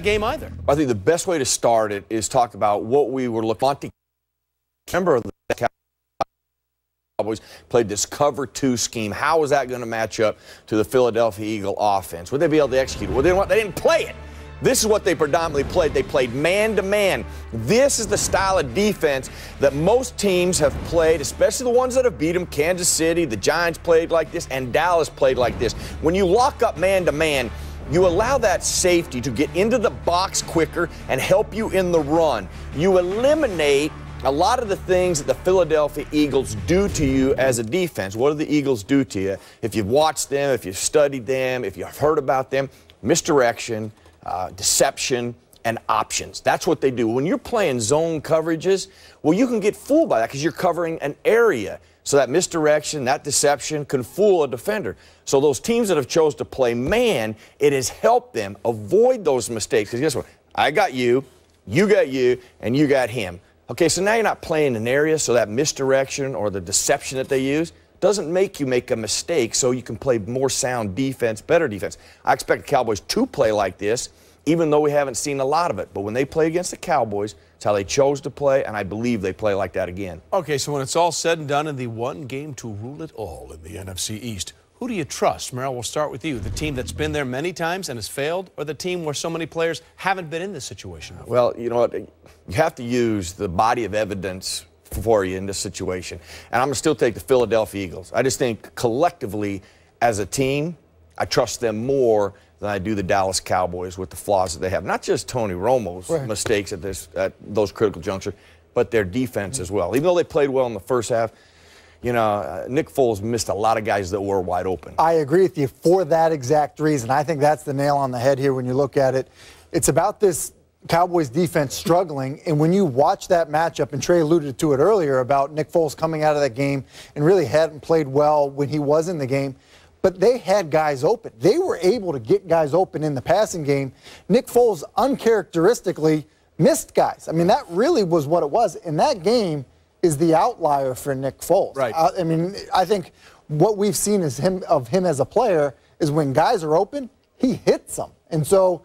game either. I think the best way to start it is talk about what we were looking at. Remember, the Cowboys played this cover 2 scheme. How was that going to match up to the Philadelphia Eagle offense? Would they be able to execute it? Well, they didn't play it. This is what they predominantly played. They played man-to-man. This is the style of defense that most teams have played, especially the ones that have beat them. Kansas City, the Giants played like this, and Dallas played like this. When you lock up man-to-man, you allow that safety to get into the box quicker and help you in the run. You eliminate a lot of the things that the Philadelphia Eagles do to you as a defense. What do the Eagles do to you? If you've watched them, if you've studied them, if you've heard about them, misdirection, deception, and options. That's what they do. When you're playing zone coverages, well, you can get fooled by that because you're covering an area. So that misdirection, that deception can fool a defender. So those teams that have chose to play man, it has helped them avoid those mistakes. Because guess what? I got you got you, and you got him. Okay, so now you're not playing an area, so that misdirection or the deception that they use doesn't make you make a mistake, so you can play more sound defense, better defense. I expect the Cowboys to play like this, even though we haven't seen a lot of it. But when they play against the Cowboys, it's how they chose to play, and I believe they play like that again. Okay, so when it's all said and done in the one game to rule it all in the NFC East, who do you trust? Merrill, we'll start with you. The team that's been there many times and has failed, or the team where so many players haven't been in this situation before? Well, you know what? You have to use the body of evidence for you in this situation. And I'm going to still take the Philadelphia Eagles. I just think collectively as a team, I trust them more than I do the Dallas Cowboys with the flaws that they have. Not just Tony Romo's mistakes at those critical junctures, but their defense as well. Even though they played well in the first half, you know, Nick Foles missed a lot of guys that were wide open. I agree with you for that exact reason. I think that's the nail on the head here when you look at it. It's about this Cowboys defense struggling, and when you watch that matchup, and Trey alluded to it earlier about Nick Foles coming out of that game and really hadn't played well when he was in the game, but they had guys open. They were able to get guys open in the passing game. Nick Foles uncharacteristically missed guys. I mean, that really was what it was. And that game is the outlier for Nick Foles. Right. I mean, I think what we've seen of him as a player is when guys are open, he hits them. And so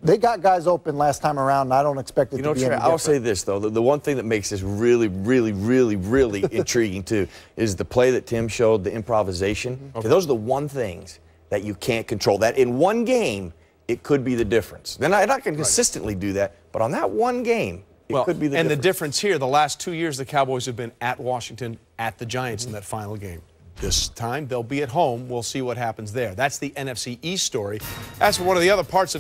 they got guys open last time around, and I don't expect it to be any different. I'll say this, though. The one thing that makes this really, really, really, really intriguing, too, is the play that Tim showed, the improvisation. Okay. Those are the one things that you can't control. That in one game, it could be the difference. They're not going to consistently do that, but on that one game, it could be the difference. And the difference here, the last 2 years, the Cowboys have been at Washington, at the Giants in that final game. This time, they'll be at home. We'll see what happens there. That's the NFC East story. As for one of the other parts of